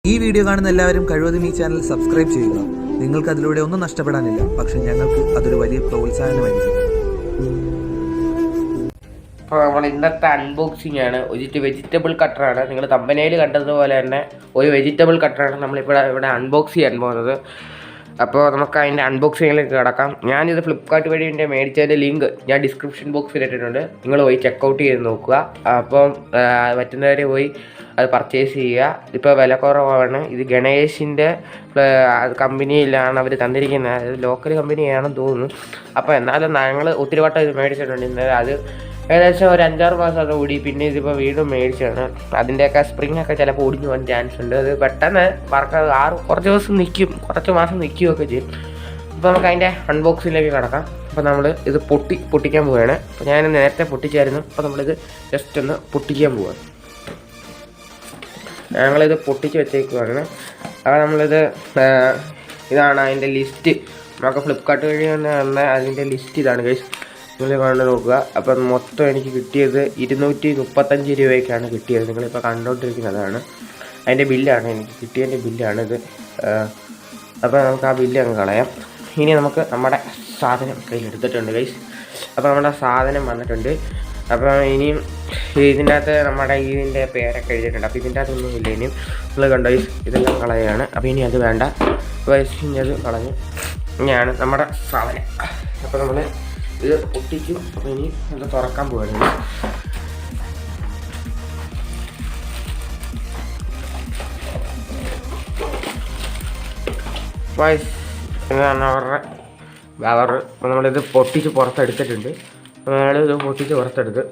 ഈ വീഡിയോ കാണുന്ന എല്ലാവരും കഴിവതും ഈ ചാനൽ സബ്സ്ക്രൈബ് ചെയ്യുക. നിങ്ങൾക്ക് അതിലൂടെ ഒന്നും നഷ്ടപ്പെടാനില്ല, പക്ഷെ ഞങ്ങൾക്ക് അതൊരു വലിയ പ്രോത്സാഹനമായിരിക്കും. അപ്പോൾ നമ്മൾ ഇന്നത്തെ അൺബോക്സിംഗ് ആണ്. ഒരു വെജിറ്റബിൾ കട്ടറാണ്. നിങ്ങൾ തമ്പനയിൽ കണ്ടതുപോലെ തന്നെ ഒരു വെജിറ്റബിൾ കട്ടറാണ് നമ്മളിവിടെ അൺബോക്സ് ചെയ്യാൻ പോകുന്നത്. അപ്പോൾ നമുക്ക് അതിൻ്റെ അൺബോക്സിങ്ങിലേക്ക് കിടക്കാം. ഞാനിത് ഫ്ലിപ്കാർട്ട് വഴി എൻ്റെ മേടിച്ചതിൻ്റെ ലിങ്ക് ഞാൻ ഡിസ്ക്രിപ്ഷൻ ബോക്സിൽ ഇട്ടിട്ടുണ്ട്. നിങ്ങൾ പോയി ചെക്കൗട്ട് ചെയ്ത് നോക്കുക. അപ്പം പറ്റുന്നവരെ പോയി അത് പർച്ചേസ് ചെയ്യുക. ഇപ്പോൾ വില കുറവാണ്. ഇത് ഗണേഷിൻ്റെ കമ്പനിയിലാണ് അവർ തന്നിരിക്കുന്നത്. അത് ലോക്കൽ കമ്പനിയാണെന്ന് തോന്നുന്നു. അപ്പോൾ എന്നാലും ഞങ്ങൾ ഒത്തിരി വട്ടം ഇത് മേടിച്ചിട്ടുണ്ട്. ഇന്നലെ അത് ഏകദേശം ഒരു 5-6 മാസം അത് ഓടി. പിന്നെ ഇതിപ്പോൾ വീണ്ടും മേടിച്ചാണ്. അതിൻ്റെയൊക്കെ സ്പ്രിങ് ഒക്കെ ചിലപ്പോൾ ഓടിഞ്ഞു പോകാൻ ചാൻസ് ഉണ്ട്. അത് പെട്ടെന്ന് കുറച്ച് ദിവസം നിൽക്കും, കുറച്ച് മാസം നിൽക്കുകയൊക്കെ ചെയ്യും. അപ്പോൾ നമുക്ക് അതിൻ്റെ അൺബോക്സിങ്ങിലേക്ക് കിടക്കാം. അപ്പോൾ നമ്മൾ ഇത് പൊട്ടിക്കാൻ പോവുകയാണ്. അപ്പോൾ ഞാൻ നേരത്തെ പൊട്ടിച്ചായിരുന്നു. അപ്പോൾ നമ്മളിത് ജസ്റ്റ് ഒന്ന് പൊട്ടിക്കാൻ പോവുകയാണ്. ഞങ്ങളിത് പൊട്ടിച്ച് വെച്ചേക്കുവാണ്. അപ്പോൾ നമ്മളിത് ഇതാണ് അതിൻ്റെ ലിസ്റ്റ്. നമുക്ക് ഫ്ലിപ്കാർട്ട് വഴി തന്നെ അതിൻ്റെ ലിസ്റ്റ് ഇതാണ് ഗൈസ്. നിങ്ങൾ കണ്ടു നോക്കുക. അപ്പം മൊത്തം എനിക്ക് കിട്ടിയത് 235 രൂപയ്ക്കാണ് കിട്ടിയത്. നിങ്ങളിപ്പോൾ കണ്ടുകൊണ്ടിരിക്കുന്നതാണ് അതിൻ്റെ ബില്ലാണ്. എനിക്ക് കിട്ടിയതിൻ്റെ ബില്ലാണിത്. അപ്പോൾ നമുക്ക് ആ ബില്ല് അങ്ങ് കളയാം. ഇനി നമുക്ക് നമ്മുടെ സാധനം കയ്യിലെടുത്തിട്ടുണ്ട് ഗൈസ്. അപ്പോൾ നമ്മുടെ സാധനം വന്നിട്ടുണ്ട്. അപ്പോൾ ഇനിയും ഇതിൻ്റെ അകത്ത് ഇതിൻ്റെ പേരൊക്കെ എഴുതിയിട്ടുണ്ട്. അപ്പോൾ ഇതിൻ്റെ അകത്തൊന്നുമില്ല. ഇനിയും നിങ്ങൾ കണ്ടോ ഗൈസ്, ഇതെല്ലാം കളയുകയാണ്. അപ്പോൾ ഇനി അത് വേണ്ട. ഇനി അത് കളഞ്ഞു. ഇനിയാണ് നമ്മുടെ സാധനം. അപ്പോൾ നമ്മൾ ഇത് പൊട്ടിക്കും. അപ്പോൾ ഇനി അത് തുറക്കാൻ പോവുകയാണ്. ഇതാണ് അവരുടെ കവറ്. അപ്പോൾ നമ്മളിത് പൊട്ടിച്ച് പുറത്തെടുത്തിട്ടുണ്ട്. നമ്മളിത് പൊട്ടിച്ച് പുറത്തെടുത്ത്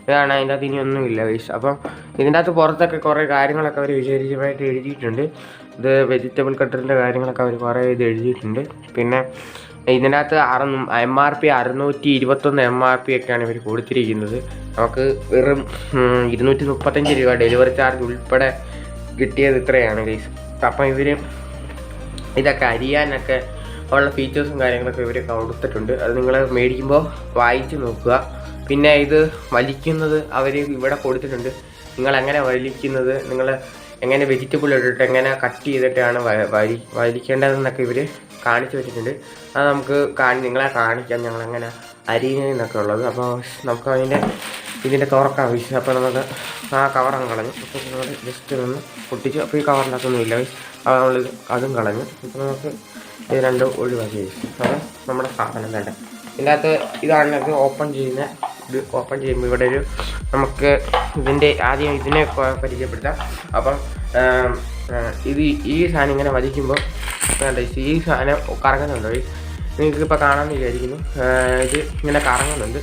ഇതാണ്. അതിൻ്റെ അകത്ത് ഇനിയൊന്നുമില്ല ഗൈസ്. അപ്പം ഇതിൻ്റെ അകത്ത് പുറത്തൊക്കെ കുറേ കാര്യങ്ങളൊക്കെ അവർ വിശേഷമായിട്ട് എഴുതിയിട്ടുണ്ട്. ഇത് വെജിറ്റബിൾ കട്ടറിൻ്റെ കാര്യങ്ങളൊക്കെ അവർ കുറേ ഇത് എഴുതിയിട്ടുണ്ട്. പിന്നെ ഇതിൻ്റെ അകത്ത് MRP 621 MRP ഒക്കെയാണ് ഇവർ കൊടുത്തിരിക്കുന്നത്. നമുക്ക് വെറും 235 രൂപ ഡെലിവറി ചാർജ് ഉൾപ്പെടെ കിട്ടിയത് ഇത്രയാണ് ഗൈസ്. അപ്പം ഇവർ ഇതൊക്കെ അരിയാനൊക്കെ ഉള്ള ഫീച്ചേഴ്സും കാര്യങ്ങളൊക്കെ ഇവർ കൊടുത്തിട്ടുണ്ട്. അത് നിങ്ങൾ മേടിക്കുമ്പോൾ വായിച്ച് നോക്കുക. പിന്നെ ഇത് വലിക്കുന്നത് അവർ ഇവിടെ കൊടുത്തിട്ടുണ്ട്. നിങ്ങൾ എങ്ങനെ വലിക്കുന്നത്, നിങ്ങൾ എങ്ങനെ വെജിറ്റബിൾ ഇട്ടിട്ട് എങ്ങനെ കട്ട് ചെയ്തിട്ടാണ് വലിക്കേണ്ടതെന്നൊക്കെ ഇവർ കാണിച്ചു വെച്ചിട്ടുണ്ട്. അത് നമുക്ക് നിങ്ങളെ കാണിക്കാം ഞങ്ങളെങ്ങനെ അരിയുന്നതെന്നൊക്കെ ഉള്ളത്. അപ്പോൾ നമുക്ക് ഇതിൻ്റെ തുറക്കാൻ ആവശ്യം. അപ്പോൾ നമുക്ക് ആ കവറങ്ങ് കളഞ്ഞു. അപ്പോൾ നമ്മൾ ജസ്റ്റ് ഒന്ന് പൊട്ടിച്ചു. അപ്പോൾ ഈ കവറിനകത്തൊന്നുമില്ല. അപ്പോൾ നമ്മളിത് അതും കളഞ്ഞു. ഇപ്പോൾ നമുക്ക് ഇത് രണ്ടും ഒഴിവാക്കി. അപ്പോൾ നമ്മുടെ സാധനം വേണ്ട ഇതിൻ്റെ അകത്ത് ഇതാണ്. ഇത് ഓപ്പൺ ചെയ്യുമ്പോൾ ഇവിടെ നമുക്ക് ആദ്യം ഇതിനെ പരിചയപ്പെടുത്താം. അപ്പം ഈ സാധനം ഇങ്ങനെ വലിക്കുമ്പോൾ ഈ സാധനം കറങ്ങുന്നുണ്ട്. നിങ്ങൾക്കിപ്പോൾ കാണാമെന്ന് വിചാരിക്കുന്നു. ഇത് ഇങ്ങനെ കറങ്ങുന്നുണ്ട്.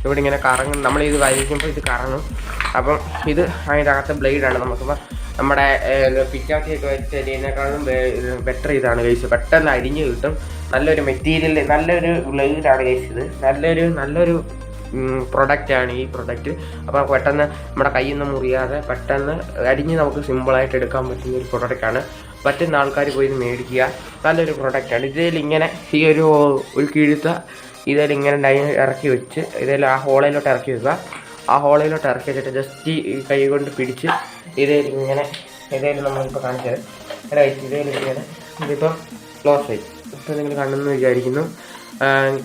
ഇവിടെ ഇങ്ങനെ നമ്മളിത് വലിക്കുമ്പോൾ ഇത് കറങ്ങും. അപ്പം ഇത് അതിൻ്റെ അകത്തെ ബ്ലേഡാണ്. നമുക്കിപ്പോൾ നമ്മുടെ പിച്ചാത്തിയൊക്കെ വെച്ച് അരിയുന്നതിനേക്കാളും ബെറ്റർ ഇതാണ് ഗൈസ്. പെട്ടെന്ന് അരിഞ്ഞ് കിട്ടും. നല്ലൊരു മെറ്റീരിയൽ, നല്ലൊരു ബ്ലേഡാണ് ഗൈസ്. ഇത് നല്ലൊരു പ്രൊഡക്റ്റാണ് ഈ പ്രൊഡക്റ്റ്. അപ്പോൾ പെട്ടെന്ന് നമ്മുടെ കയ്യിൽ നിന്ന് മുറിയാതെ പെട്ടെന്ന് അരിഞ്ഞ് നമുക്ക് സിമ്പിളായിട്ട് എടുക്കാൻ പറ്റുന്ന ഒരു പ്രൊഡക്റ്റാണ്. പറ്റുന്ന ആൾക്കാർ പോയി ഇത് മേടിക്കുക. നല്ലൊരു പ്രൊഡക്റ്റാണ്. ഇതിലിങ്ങനെ ഈ ഒരു കിഴുത്ത ഇതിലിങ്ങനെ ഇറക്കി വെച്ച് ആ ഹോളിലോട്ട് ഇറക്കി വെക്കുക. ആ ഹോളിലോട്ട് ഇറക്കി വെച്ചിട്ട് ജസ്റ്റ് ഈ കൈ കൊണ്ട് പിടിച്ച് ഇതിലിങ്ങനെ നമ്മളിപ്പോൾ കാണിച്ചത് ഇതിലിങ്ങനെ ഇതിപ്പോൾ ക്ലോസ് ആയി. ഇപ്പോൾ നിങ്ങൾ കാണുമെന്ന് വിചാരിക്കുന്നു.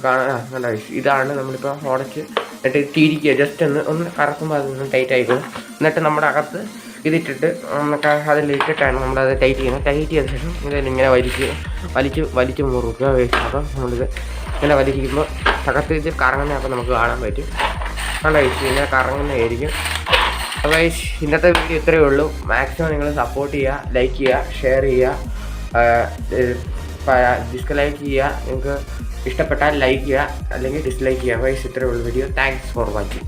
കണ്ട ഇതാണ് നമ്മളിപ്പോൾ ഉടച്ച് എന്നിട്ട് തിരിക്കുക. ജസ്റ്റ് ഒന്ന് കറക്കുമ്പോൾ അതൊന്ന് ടൈറ്റ് ആയിക്കോളും. എന്നിട്ട് നമ്മുടെ അകത്ത് ഇതിട്ടിട്ട് നമുക്ക് അതിലിട്ടിട്ടാണ് നമ്മളത് ടൈറ്റ് ചെയ്യുന്നത്. ടൈറ്റ് ചെയ്ത ശേഷം ഇതിലിങ്ങനെ വലിച്ച് മുറുക്കുക. അപ്പം നമ്മളിത് ഇങ്ങനെ വലിക്കുമ്പോൾ അകത്ത് ഇത് കറങ്ങുന്ന അപ്പം നമുക്ക് കാണാൻ പറ്റും. നല്ല ഇങ്ങനെ കറങ്ങുന്നതായിരിക്കും. അപ്പോൾ ഇന്നത്തെ വീഡിയോ ഇത്രയേ ഉള്ളൂ. മാക്സിമം നിങ്ങൾ സപ്പോർട്ട് ചെയ്യുക, ലൈക്ക് ചെയ്യുക, ഷെയർ ചെയ്യുക, ഡിസ്ലൈക്ക് ചെയ്യുക. നിങ്ങൾക്ക് ഇഷ്ടപ്പെട്ടാൽ ലൈക്ക് ചെയ്യുക, അല്ലെങ്കിൽ ഡിസ്ലൈക്ക് ചെയ്യുക. ഇത്രയേ ഉള്ളൂ വീഡിയോ. Thanks for watching.